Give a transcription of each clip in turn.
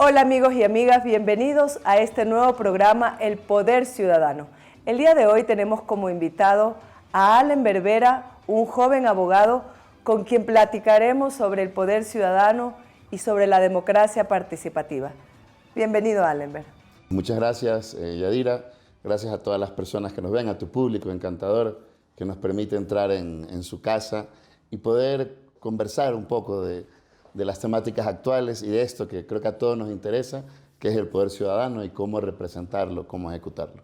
Hola amigos y amigas, bienvenidos a este nuevo programa El Poder Ciudadano. El día de hoy tenemos como invitado a Allen Berbera, un joven abogado con quien platicaremos sobre el poder ciudadano y sobre la democracia participativa. Bienvenido, Allen. Muchas gracias, Yadira. Gracias a todas las personas que nos ven, a tu público encantador que nos permite entrar en su casa y poder conversar un poco de las temáticas actuales y de esto que creo que a todos nos interesa, que es el poder ciudadano y cómo representarlo, cómo ejecutarlo.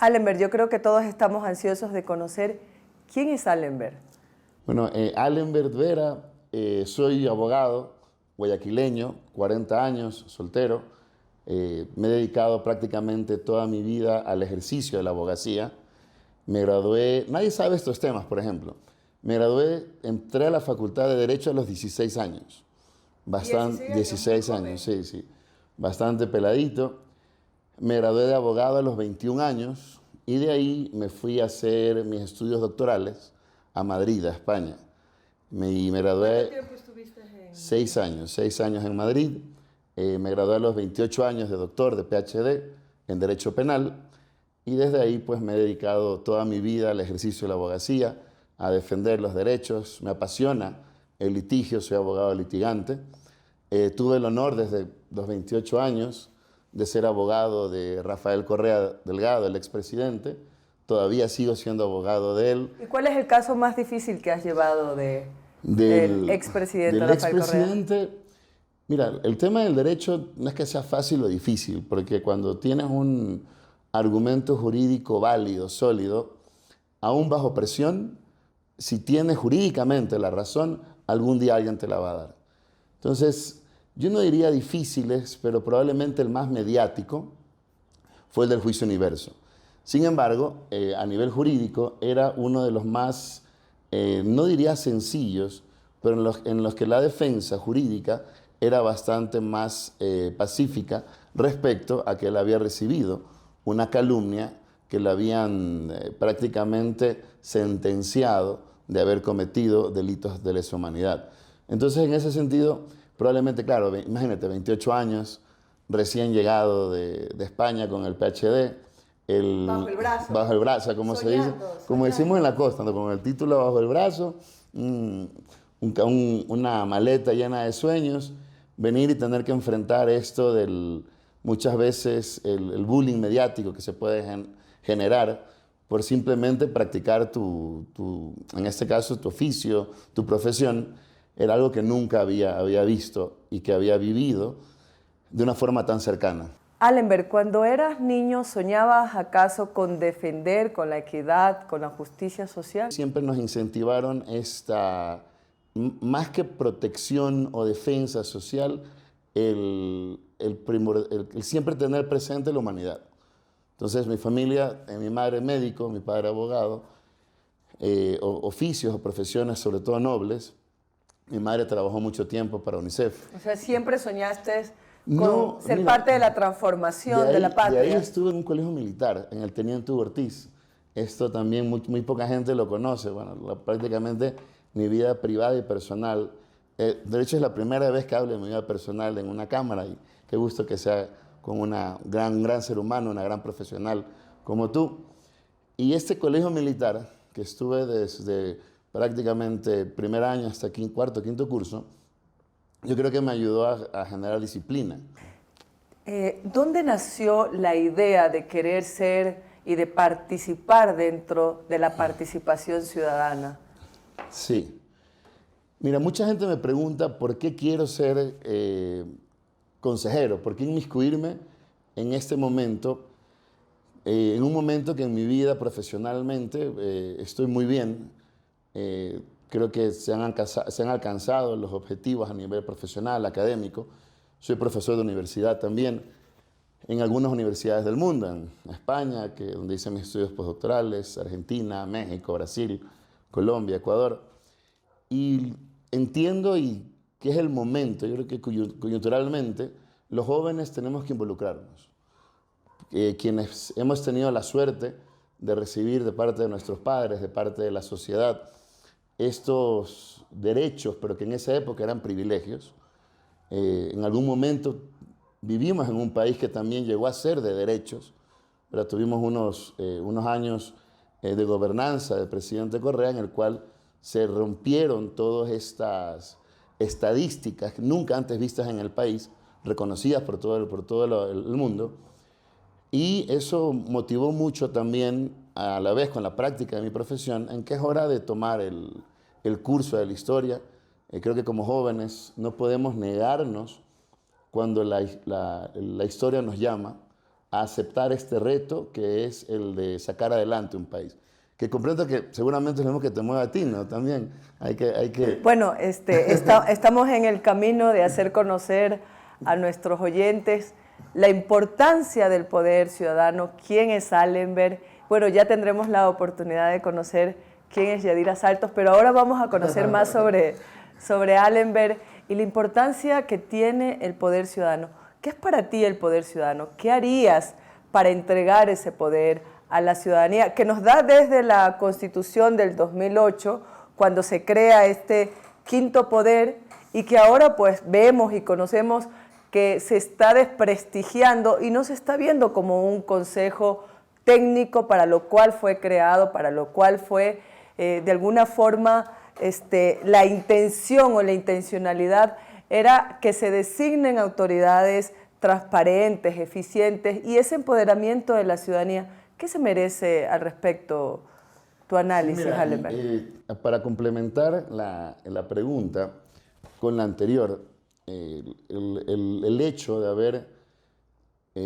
Allen, yo creo que todos estamos ansiosos de conocer quién es Allen. Bueno, Allen Berbera, soy abogado guayaquileño, 40 años, soltero. Me he dedicado prácticamente toda mi vida al ejercicio de la abogacía. Me gradué, nadie sabe estos temas, por ejemplo. Me gradué, entré a la Facultad de Derecho a los 16 años. Bastante, 16 años, sí. Bastante peladito. Me gradué de abogado a los 21 años y de ahí me fui a hacer mis estudios doctorales a Madrid, a España. Me gradué... ¿Cuánto tiempo estuviste en...? 6 años en Madrid. Me gradué a los 28 años de doctor de PhD en Derecho Penal y desde ahí pues me he dedicado toda mi vida al ejercicio de la abogacía, a defender los derechos. Me apasiona el litigio, soy abogado litigante. Tuve el honor desde los 28 años de ser abogado de Rafael Correa Delgado, el expresidente. Todavía sigo siendo abogado de él. ¿Y cuál es el caso más difícil que has llevado del expresidente Rafael Correa? Mira, el tema del derecho no es que sea fácil o difícil, porque cuando tienes un argumento jurídico válido, sólido, aún bajo presión, si tienes jurídicamente la razón, algún día alguien te la va a dar. Entonces, yo no diría difíciles, pero probablemente el más mediático fue el del juicio universo. Sin embargo, a nivel jurídico era uno de los más, no diría sencillos, pero en los que la defensa jurídica era bastante más pacífica respecto a que él había recibido una calumnia que le habían prácticamente sentenciado de haber cometido delitos de lesa humanidad. Entonces, en ese sentido, probablemente, claro, imagínate, 28 años, recién llegado de España con el PhD, bajo el brazo, como se dice, como decimos en la costa, ¿no? Con el título bajo el brazo, una maleta llena de sueños, venir y tener que enfrentar esto muchas veces el bullying mediático que se puede generar por simplemente practicar en este caso, tu oficio, tu profesión, era algo que nunca había visto y que había vivido de una forma tan cercana. Allen, cuando eras niño, ¿soñabas acaso con defender, con la equidad, con la justicia social? Siempre nos incentivaron más que protección o defensa social, el siempre tener presente la humanidad. Entonces mi familia, mi madre médico, mi padre abogado, oficios o profesiones sobre todo nobles. Mi madre trabajó mucho tiempo para UNICEF. O sea, siempre soñaste con ser parte de la transformación de la patria. De ahí estuve en un colegio militar, en el Teniente Hugo Ortiz. Esto también muy poca gente lo conoce. Bueno, prácticamente mi vida privada y personal. De hecho, es la primera vez que hablo de mi vida personal en una cámara y qué gusto que sea con un gran ser humano, una gran profesional como tú. Y este colegio militar, que estuve desde prácticamente primer año hasta cuarto, quinto curso, yo creo que me ayudó a generar disciplina. ¿Dónde nació la idea de querer ser y de participar dentro de la participación ciudadana? Sí. Mira, mucha gente me pregunta por qué quiero ser consejero, por qué inmiscuirme en este momento, en un momento que en mi vida profesionalmente estoy muy bien. Creo que se han alcanzado los objetivos a nivel profesional, académico. Soy profesor de universidad también en algunas universidades del mundo, en España, donde hice mis estudios postdoctorales, Argentina, México, Brasil, Colombia, Ecuador. Y entiendo que es el momento, yo creo que coyunturalmente, los jóvenes tenemos que involucrarnos. Quienes hemos tenido la suerte de recibir de parte de nuestros padres, de parte de la sociedad, estos derechos, pero que en esa época eran privilegios, en algún momento vivimos en un país que también llegó a ser de derechos, pero tuvimos unos años de gobernanza del presidente Correa en el cual se rompieron todas estas estadísticas nunca antes vistas en el país, reconocidas por todo el mundo, y eso motivó mucho también, a la vez con la práctica de mi profesión, en que es hora de tomar el curso de la historia. Creo que como jóvenes no podemos negarnos, cuando la historia nos llama, a aceptar este reto que es el de sacar adelante un país. Que comprendo que seguramente es lo mismo que te mueve a ti, ¿no? También hay que... Bueno, estamos en el camino de hacer conocer a nuestros oyentes la importancia del poder ciudadano, quién es Allenberg. Bueno, ya tendremos la oportunidad de conocer quién es Yadira Saltos, pero ahora vamos a conocer más sobre Allenberg y la importancia que tiene el poder ciudadano. ¿Qué es para ti el poder ciudadano? ¿Qué harías para entregar ese poder a la ciudadanía que nos da desde la Constitución del 2008, cuando se crea este quinto poder y que ahora pues vemos y conocemos que se está desprestigiando y no se está viendo como un consejo técnico para lo cual fue creado, para lo cual fue de alguna forma la intención o la intencionalidad era que se designen autoridades transparentes, eficientes, y ese empoderamiento de la ciudadanía. ¿Qué se merece al respecto tu análisis, sí, Allenberg? Para complementar la pregunta con la anterior, el hecho de haber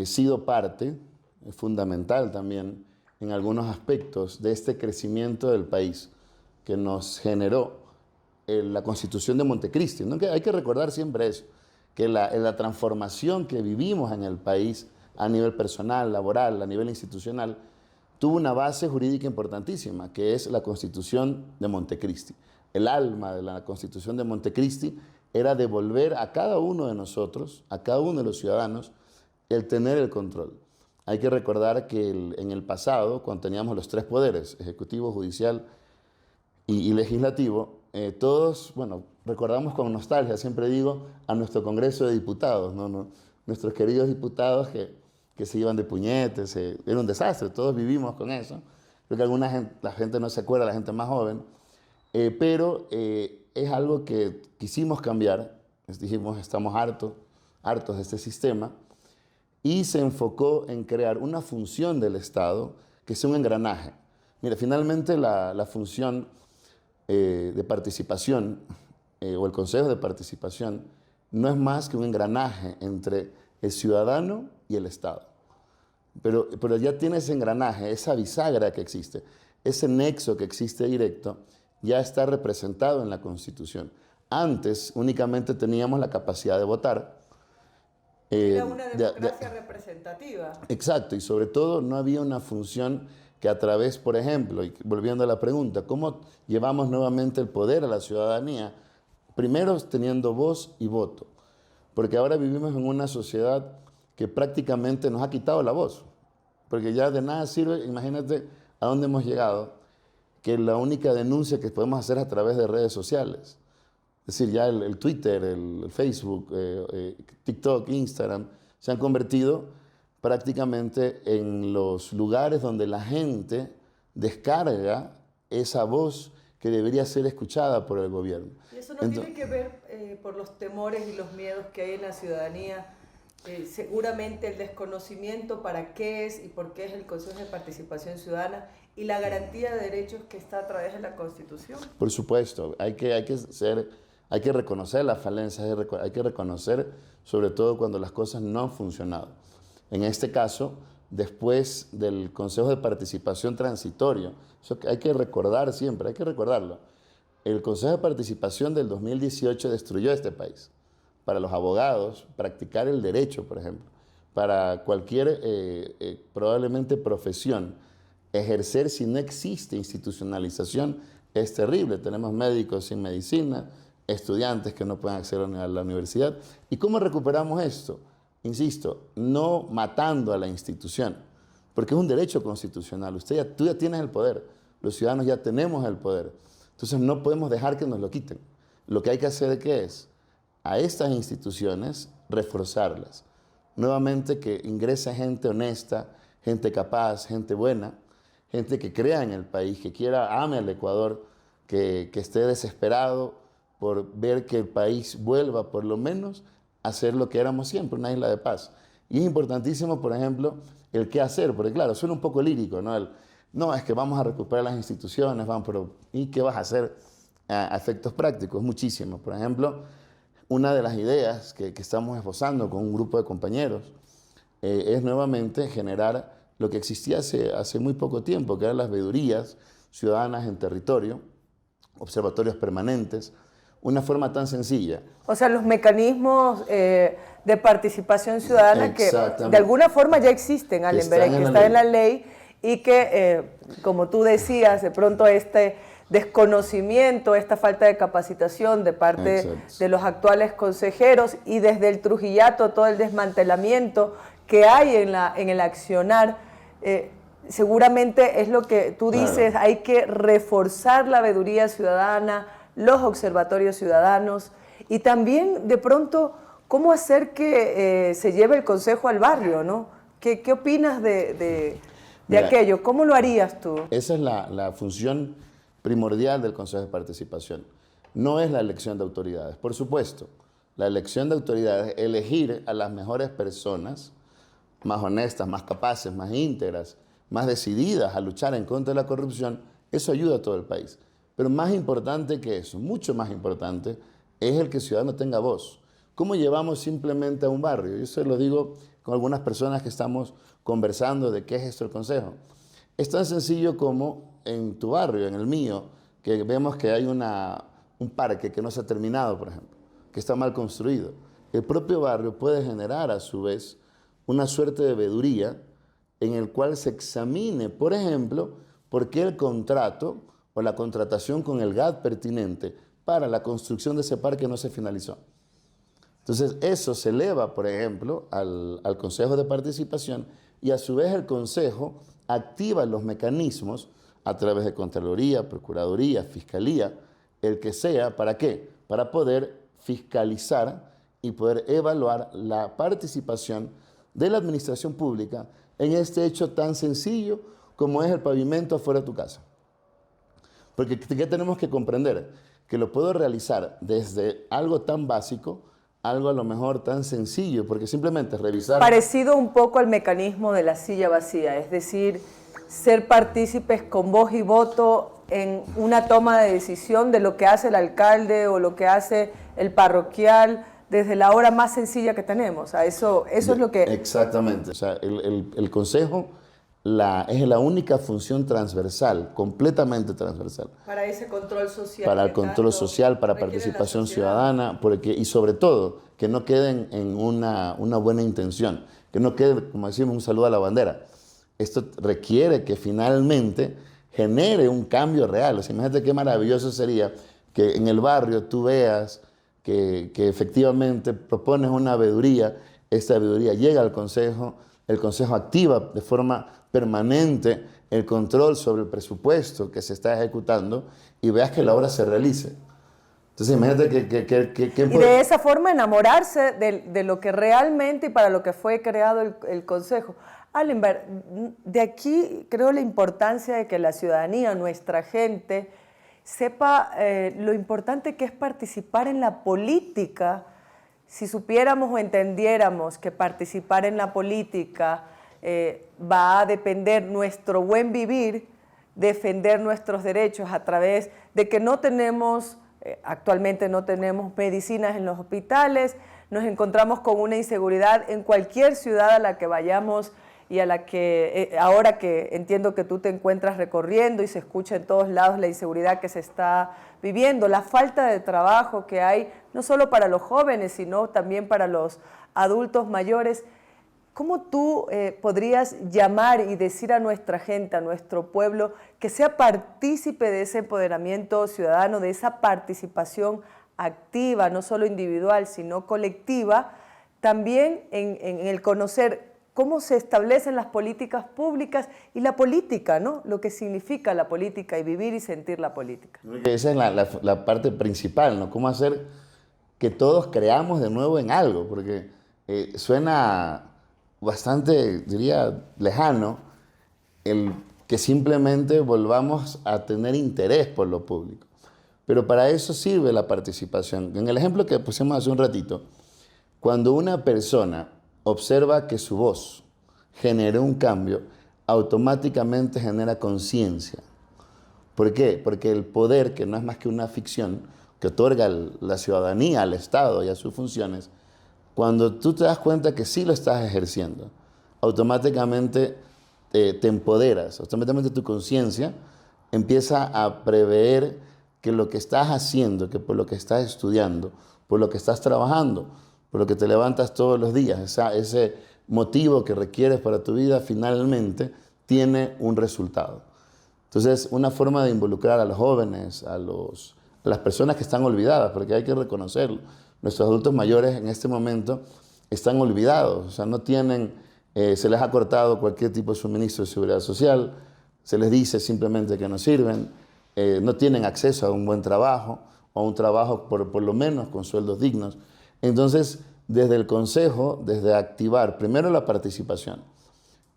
sido parte, es fundamental también en algunos aspectos de este crecimiento del país que nos generó la Constitución de Montecristi, ¿no? Que hay que recordar siempre eso, que la transformación que vivimos en el país a nivel personal, laboral, a nivel institucional, tuvo una base jurídica importantísima, que es la Constitución de Montecristi. El alma de la Constitución de Montecristi era devolver a cada uno de nosotros, a cada uno de los ciudadanos, el tener el control. Hay que recordar que en el pasado, cuando teníamos los tres poderes, ejecutivo, judicial y legislativo, todos, bueno, recordamos con nostalgia, siempre digo, a nuestro Congreso de Diputados, ¿no? Nuestros queridos diputados que se iban de puñetes, era un desastre, todos vivimos con eso. Creo que la gente no se acuerda, la gente más joven, pero es algo que quisimos cambiar. Dijimos, estamos hartos de este sistema, y se enfocó en crear una función del Estado que sea un engranaje. Mira, finalmente la función de participación o el Consejo de Participación no es más que un engranaje entre el ciudadano y el Estado. Pero ya tiene ese engranaje, esa bisagra que existe, ese nexo que existe directo, ya está representado en la Constitución. Antes únicamente teníamos la capacidad de votar. Era una democracia representativa. Exacto, y sobre todo no había una función que a través, por ejemplo, y volviendo a la pregunta, ¿cómo llevamos nuevamente el poder a la ciudadanía? Primero teniendo voz y voto, porque ahora vivimos en una sociedad que prácticamente nos ha quitado la voz, porque ya de nada sirve, imagínate a dónde hemos llegado, que la única denuncia que podemos hacer es a través de redes sociales. Es decir, ya el Twitter, el Facebook, TikTok, Instagram, se han convertido prácticamente en los lugares donde la gente descarga esa voz que debería ser escuchada por el gobierno. Y eso no tiene que ver por los temores y los miedos que hay en la ciudadanía. Seguramente el desconocimiento para qué es y por qué es el Consejo de Participación Ciudadana y la garantía de derechos que está a través de la Constitución. Por supuesto, hay que reconocer las falencias, hay que reconocer sobre todo cuando las cosas no han funcionado. En este caso, después del Consejo de Participación Transitorio, eso hay que recordar siempre, hay que recordarlo. El Consejo de Participación del 2018 destruyó este país. Para los abogados, practicar el derecho, por ejemplo, para cualquier probablemente profesión, ejercer si no existe institucionalización es terrible. Tenemos médicos sin medicina, estudiantes que no pueden acceder a la universidad. ¿Y cómo recuperamos esto? Insisto, no matando a la institución, porque es un derecho constitucional. Tú ya tienes el poder, los ciudadanos ya tenemos el poder. Entonces no podemos dejar que nos lo quiten. Lo que hay que hacer, ¿qué es? A estas instituciones reforzarlas, nuevamente que ingrese gente honesta, gente capaz, gente buena, gente que crea en el país, que quiera, ame al Ecuador, que esté desesperado por ver que el país vuelva por lo menos a ser lo que éramos siempre, una isla de paz. Y es importantísimo, por ejemplo, el qué hacer, porque claro, suena un poco lírico, ¿no? No, es que vamos a recuperar las instituciones, pero ¿y qué vas a hacer a efectos prácticos? Muchísimo. Por ejemplo, una de las ideas que estamos esbozando con un grupo de compañeros es nuevamente generar lo que existía hace muy poco tiempo, que eran las veedurías ciudadanas en territorio, observatorios permanentes, una forma tan sencilla. O sea, los mecanismos de participación ciudadana que de alguna forma ya existen, Allenberg, que están en la ley y que, como tú decías, de pronto este desconocimiento, esta falta de capacitación de parte de los actuales consejeros y desde el Trujillato todo el desmantelamiento que hay en el accionar, seguramente es lo que tú dices, hay que reforzar la veeduría ciudadana, los observatorios ciudadanos y también de pronto cómo hacer que se lleve el consejo al barrio, ¿no? ¿Qué opinas de Mira, aquello? ¿Cómo lo harías tú? Esa es la función primordial del Consejo de Participación. No es la elección de autoridades, por supuesto. La elección de autoridades, elegir a las mejores personas, más honestas, más capaces, más íntegras, más decididas a luchar en contra de la corrupción, eso ayuda a todo el país. Pero más importante que eso, mucho más importante, es el que el ciudadano tenga voz. ¿Cómo llevamos simplemente a un barrio? Yo se lo digo con algunas personas que estamos conversando de qué es esto el Consejo. Es tan sencillo como en tu barrio, en el mío, que vemos que hay un parque que no se ha terminado, por ejemplo, que está mal construido. El propio barrio puede generar, a su vez, una suerte de veeduría en el cual se examine, por ejemplo, por qué el contrato o la contratación con el GAD pertinente para la construcción de ese parque no se finalizó. Entonces, eso se eleva, por ejemplo, al Consejo de Participación y a su vez el Consejo activa los mecanismos a través de Contraloría, Procuraduría, Fiscalía, el que sea, ¿para qué? Para poder fiscalizar y poder evaluar la participación de la administración pública en este hecho tan sencillo como es el pavimento afuera de tu casa. Porque ¿qué tenemos que comprender? Que lo puedo realizar desde algo tan básico, algo a lo mejor tan sencillo, porque simplemente revisar... Parecido un poco al mecanismo de la silla vacía, es decir, ser partícipes con voz y voto en una toma de decisión de lo que hace el alcalde o lo que hace el parroquial, desde la hora más sencilla que tenemos. O sea, eso es lo que... Exactamente. O sea, el Consejo es la única función transversal, completamente transversal. Para ese control social. Para el control social, para participación ciudadana, y sobre todo, que no queden en una buena intención, que no quede, como decimos, un saludo a la bandera. Esto requiere que finalmente genere un cambio real. O sea, imagínate qué maravilloso sería que en el barrio tú veas que efectivamente propones una veeduría, esta veeduría llega al Consejo, el Consejo activa de forma permanente el control sobre el presupuesto que se está ejecutando y veas que la obra se realice. Entonces imagínate que y de esa forma enamorarse de lo que realmente y para lo que fue creado el Consejo. Allenberg, de aquí creo la importancia de que la ciudadanía, nuestra gente, sepa lo importante que es participar en la política. Si supiéramos o entendiéramos que participar en la política va a depender nuestro buen vivir, defender nuestros derechos a través de que no tenemos, actualmente no tenemos medicinas en los hospitales, nos encontramos con una inseguridad en cualquier ciudad a la que vayamos y a la que, ahora que entiendo que tú te encuentras recorriendo y se escucha en todos lados la inseguridad que se está viviendo, la falta de trabajo que hay, no solo para los jóvenes, sino también para los adultos mayores. ¿Cómo tú podrías llamar y decir a nuestra gente, a nuestro pueblo, que sea partícipe de ese empoderamiento ciudadano, de esa participación activa, no solo individual, sino colectiva, también en el conocer cómo se establecen las políticas públicas y la política, ¿no? Lo que significa la política y vivir y sentir la política? Esa es la parte principal, ¿no? Cómo hacer que todos creamos de nuevo en algo, porque suena bastante, diría, lejano el que simplemente volvamos a tener interés por lo público. Pero para eso sirve la participación. En el ejemplo que pusimos hace un ratito, cuando una persona observa que su voz generó un cambio, automáticamente genera conciencia. ¿Por qué? Porque el poder, que no es más que una ficción, que otorga la ciudadanía al Estado y a sus funciones, cuando tú te das cuenta que sí lo estás ejerciendo, automáticamente te empoderas, automáticamente tu conciencia empieza a prever que lo que estás haciendo, que por lo que estás estudiando, por lo que estás trabajando, por lo que te levantas todos los días, ese motivo que requieres para tu vida, finalmente tiene un resultado. Entonces, una forma de involucrar a los jóvenes, a las personas que están olvidadas, porque hay que reconocerlo, nuestros adultos mayores en este momento están olvidados, o sea, no tienen, se les ha cortado cualquier tipo de suministro de seguridad social, se les dice simplemente que no sirven, no tienen acceso a un buen trabajo, o a un trabajo por lo menos con sueldos dignos. Entonces, desde el consejo, desde activar primero la participación,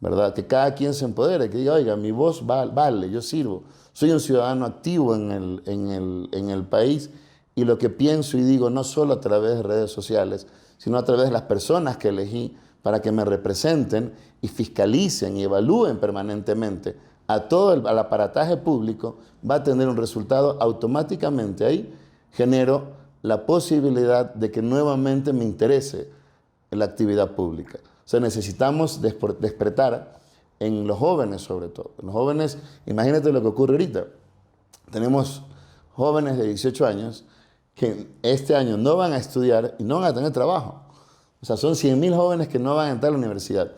¿verdad? Que cada quien se empodere, que diga, oiga, mi voz vale, yo sirvo, soy un ciudadano activo en el país, y lo que pienso y digo no solo a través de redes sociales, sino a través de las personas que elegí para que me representen y fiscalicen y evalúen permanentemente a todo al aparataje público, va a tener un resultado automáticamente. Ahí genero la posibilidad de que nuevamente me interese en la actividad pública. O sea, necesitamos despertar en los jóvenes sobre todo. En los jóvenes, imagínate lo que ocurre ahorita. Tenemos jóvenes de 18 años que este año no van a estudiar y no van a tener trabajo. O sea, son 100.000 jóvenes que no van a entrar a la universidad.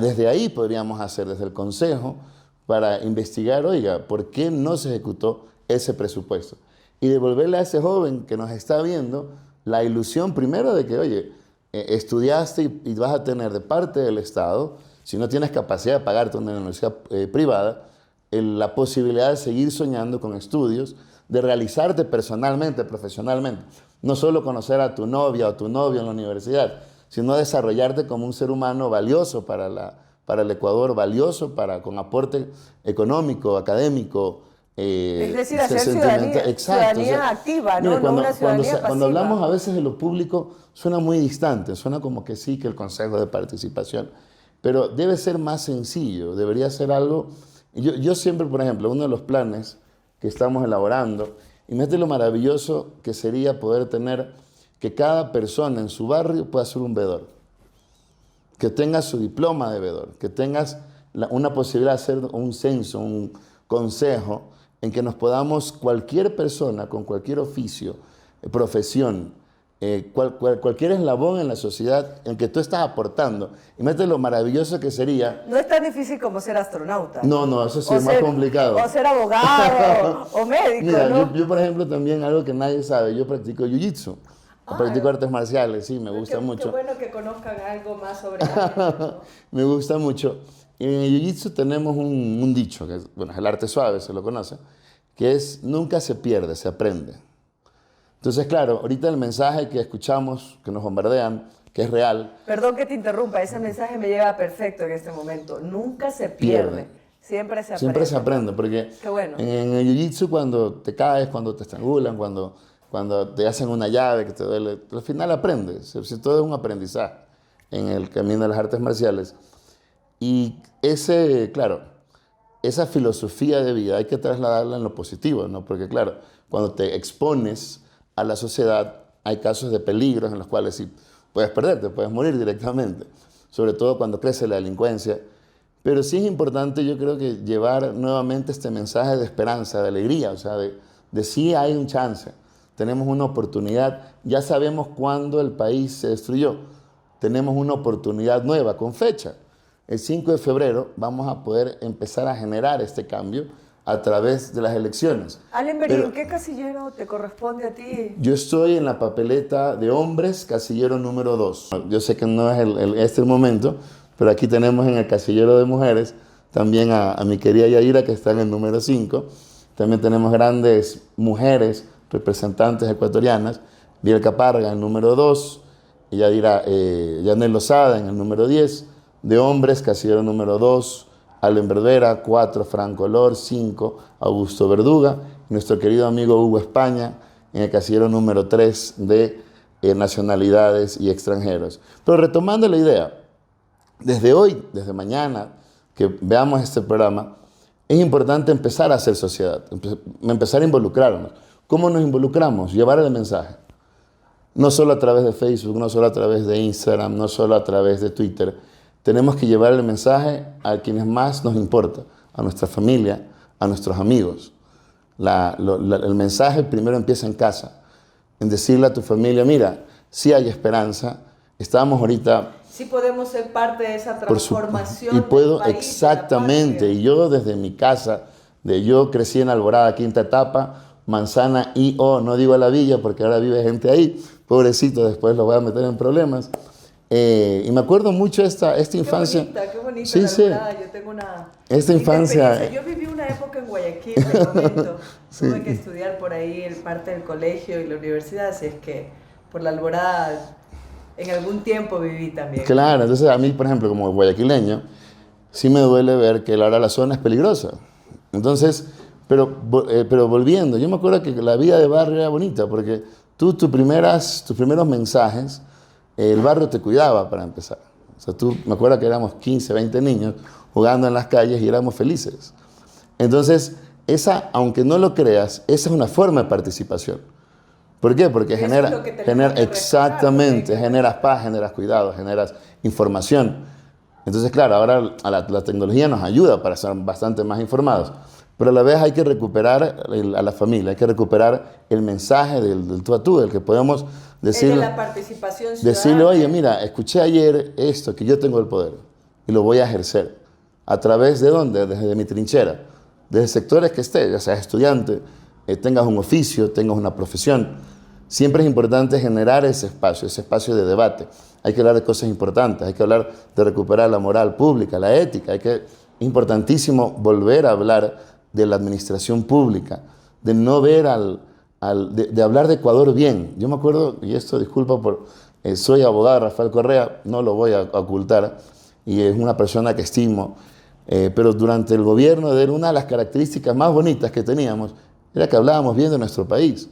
Desde ahí podríamos hacer, desde el Consejo, para investigar, oiga, ¿por qué no se ejecutó ese presupuesto? Y devolverle a ese joven que nos está viendo la ilusión primero de que, oye, estudiaste y vas a tener de parte del Estado, si no tienes capacidad de pagarte una universidad privada, la posibilidad de seguir soñando con estudios, de realizarte personalmente, profesionalmente. No solo conocer a tu novia o tu novio en la universidad, sino desarrollarte como un ser humano valioso para el Ecuador, valioso con aporte económico, académico. Es decir, hacer ciudadanía activa, ¿no? Mira, No una ciudadanía pasiva. Cuando hablamos a veces de lo público, suena muy distante, suena como que sí, que el Consejo de Participación, pero debe ser más sencillo, debería ser algo. Yo siempre, por ejemplo, uno de los planes que estamos elaborando, imagínate lo maravilloso que sería poder tener que cada persona en su barrio pueda ser un veedor, que tenga su diploma de veedor, que tengas una posibilidad de hacer un censo, un consejo, en que nos podamos, cualquier persona con cualquier oficio, profesión, cualquier eslabón en la sociedad en que tú estás aportando. Imagínate lo maravilloso que sería. No es tan difícil como ser astronauta. No, eso sí es más complicado. O ser abogado o médico. Mira, ¿no? yo, por ejemplo, también algo que nadie sabe, yo practico jiu-jitsu. Practico artes marciales, sí, me gusta mucho. Qué bueno que conozcan algo más sobre eso. Me gusta mucho. En el jiu-jitsu tenemos un dicho, que es, bueno, es el arte suave, se lo conoce, que es nunca se pierde, se aprende. Entonces, claro, ahorita el mensaje que escuchamos, que nos bombardean, que es real. Perdón que te interrumpa, ese mensaje me llega perfecto en este momento. Nunca se pierde. Siempre se aprende. Siempre se aprende, porque qué bueno. En el jiu-jitsu cuando te caes, cuando te estrangulan, cuando te hacen una llave que te duele, al final aprendes. Todo es un aprendizaje en el camino de las artes marciales. Y esa filosofía de vida hay que trasladarla en lo positivo, ¿no? Porque claro, cuando te expones a la sociedad, hay casos de peligros en los cuales sí puedes perderte, puedes morir directamente, sobre todo cuando crece la delincuencia. Pero sí es importante, yo creo que llevar nuevamente este mensaje de esperanza, de alegría, o sea, de sí hay un chance, tenemos una oportunidad, ya sabemos cuándo el país se destruyó, tenemos una oportunidad nueva, con fecha. El 5 de febrero vamos a poder empezar a generar este cambio a través de las elecciones. Allenberg, ¿en qué casillero te corresponde a ti? Yo estoy en la papeleta de hombres, casillero número 2. Yo sé que no es el momento, pero aquí tenemos en el casillero de mujeres también a mi querida Yaira, que está en el número 5. También tenemos grandes mujeres, representantes ecuatorianas. Bielka Parga, el número 2. Yanel Lozada en el número 10, de hombres, casillero número 2, Allen Berbera, 4, Franco Lor, 5, Augusto Verduga, y nuestro querido amigo Hugo España en el casillero número 3 de nacionalidades y extranjeros. Pero retomando la idea, desde hoy, desde mañana, que veamos este programa, es importante empezar a hacer sociedad, empezar a involucrarnos. ¿Cómo nos involucramos? Llevar el mensaje. No solo a través de Facebook, no solo a través de Instagram, no solo a través de Twitter. Tenemos que llevar el mensaje a quienes más nos importa, a nuestra familia, a nuestros amigos. El mensaje primero empieza en casa, en decirle a tu familia, mira, sí hay esperanza, estamos ahorita... Sí podemos ser parte de esa transformación y puedo, del país, exactamente, y yo desde mi casa, yo crecí en Alborada, quinta etapa, Manzana y no digo a la villa porque ahora vive gente ahí, pobrecito, después lo voy a meter en problemas. Y me acuerdo mucho esta infancia. Qué bonita sí, la sí. Alborada. Yo tengo una infancia. Yo viví una época en Guayaquil, de momento. Sí. Tuve que estudiar por ahí parte del colegio y la universidad, así es que por la Alborada en algún tiempo viví también. Claro, entonces a mí, por ejemplo, como guayaquileño, sí me duele ver que ahora la zona es peligrosa. Entonces, pero volviendo, yo me acuerdo que la vida de barrio era bonita, porque tus primeros mensajes, el barrio te cuidaba para empezar. O sea, me acuerdo que éramos 15, 20 niños jugando en las calles y éramos felices. Entonces, aunque no lo creas, esa es una forma de participación. ¿Por qué? Porque generas paz, generas cuidado, generas información. Entonces, claro, ahora la tecnología nos ayuda para ser bastante más informados, pero a la vez hay que recuperar a la familia, hay que recuperar el mensaje del tú a tú, del que podemos decirle, de la participación ciudadana. Decirle, oye, mira, escuché ayer esto, que yo tengo el poder y lo voy a ejercer. ¿A través de dónde? Desde mi trinchera, desde sectores que estés, ya seas estudiante, tengas un oficio, tengas una profesión. Siempre es importante generar ese espacio de debate. Hay que hablar de cosas importantes, hay que hablar de recuperar la moral pública, la ética. Es importantísimo volver a hablar de la administración pública, de no ver de hablar de Ecuador bien. Yo me acuerdo, y esto disculpa soy abogado Rafael Correa, no lo voy a ocultar, y es una persona que estimo, pero durante el gobierno de él, una de las características más bonitas que teníamos era que hablábamos bien de nuestro país.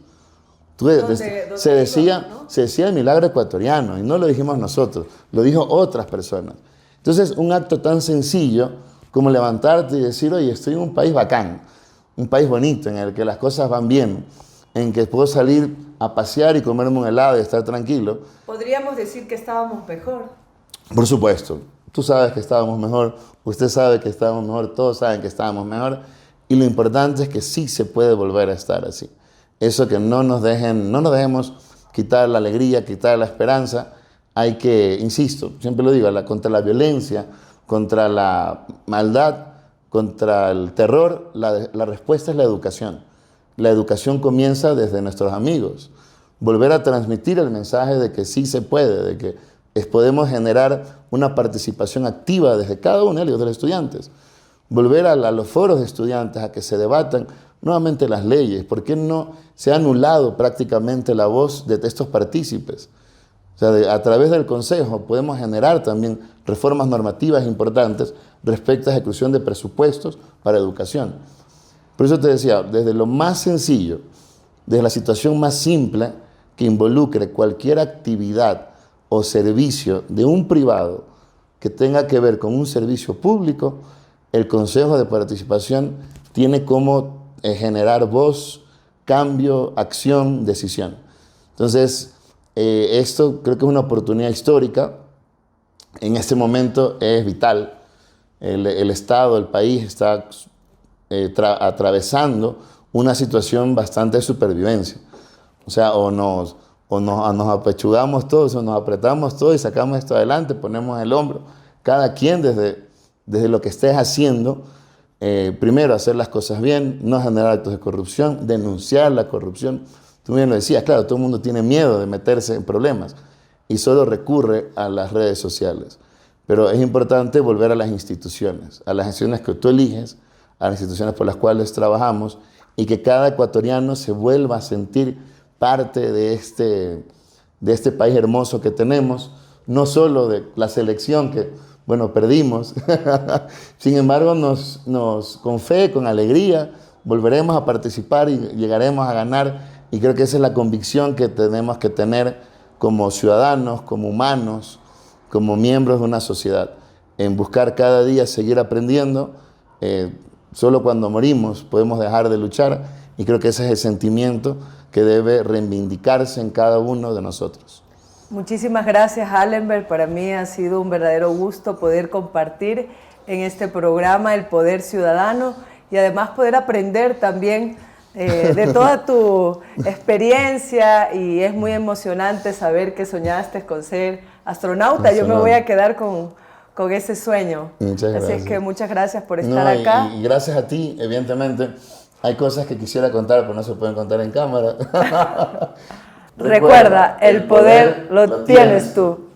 Se decía el milagro ecuatoriano, y no lo dijimos nosotros, lo dijo otras personas. Entonces, un acto tan sencillo como levantarte y decir, oye, estoy en un país bacán, un país bonito, en el que las cosas van bien, en que puedo salir a pasear y comerme un helado y estar tranquilo. Podríamos decir que estábamos mejor. Por supuesto. Tú sabes que estábamos mejor, usted sabe que estábamos mejor, todos saben que estábamos mejor, y lo importante es que sí se puede volver a estar así. Eso que no nos dejemos quitar la alegría, quitar la esperanza. Hay que, insisto, siempre lo digo, contra la violencia, contra la maldad, contra el terror, la respuesta es la educación. La educación comienza desde nuestros amigos. Volver a transmitir el mensaje de que sí se puede, de que podemos generar una participación activa desde cada uno de ellos, de los estudiantes. Volver a los foros de estudiantes a que se debatan nuevamente las leyes. ¿Por qué no se ha anulado prácticamente la voz de estos partícipes? O sea, a través del Consejo podemos generar también reformas normativas importantes respecto a ejecución de presupuestos para educación. Por eso te decía, desde lo más sencillo, desde la situación más simple que involucre cualquier actividad o servicio de un privado que tenga que ver con un servicio público, el Consejo de Participación tiene como generar voz, cambio, acción, decisión. Entonces, esto creo que es una oportunidad histórica. En este momento es vital. El Estado, el país está atravesando una situación bastante de supervivencia. O sea, o nos apechugamos todos, o nos apretamos todos y sacamos esto adelante, ponemos el hombro. Cada quien desde lo que estés haciendo, primero hacer las cosas bien, no generar actos de corrupción, denunciar la corrupción. Tú bien lo decías, claro, todo el mundo tiene miedo de meterse en problemas y solo recurre a las redes sociales. Pero es importante volver a las instituciones que tú eliges, a las instituciones por las cuales trabajamos, y que cada ecuatoriano se vuelva a sentir parte de de este país hermoso que tenemos, no solo de la selección que, bueno, perdimos. Sin embargo, con fe, con alegría, volveremos a participar y llegaremos a ganar. Y creo que esa es la convicción que tenemos que tener como ciudadanos, como humanos, como miembros de una sociedad, en buscar cada día seguir aprendiendo. Solo cuando morimos podemos dejar de luchar, y creo que ese es el sentimiento que debe reivindicarse en cada uno de nosotros. Muchísimas gracias, Allenberg. Para mí ha sido un verdadero gusto poder compartir en este programa El Poder Ciudadano y además poder aprender también de toda tu experiencia, y es muy emocionante saber que soñaste con ser astronauta. Yo me voy a quedar con ese sueño. Muchas gracias. Así es que muchas gracias por estar acá. Y gracias a ti, evidentemente. Hay cosas que quisiera contar, pero no se pueden contar en cámara. Recuerda, el poder lo tienes tú.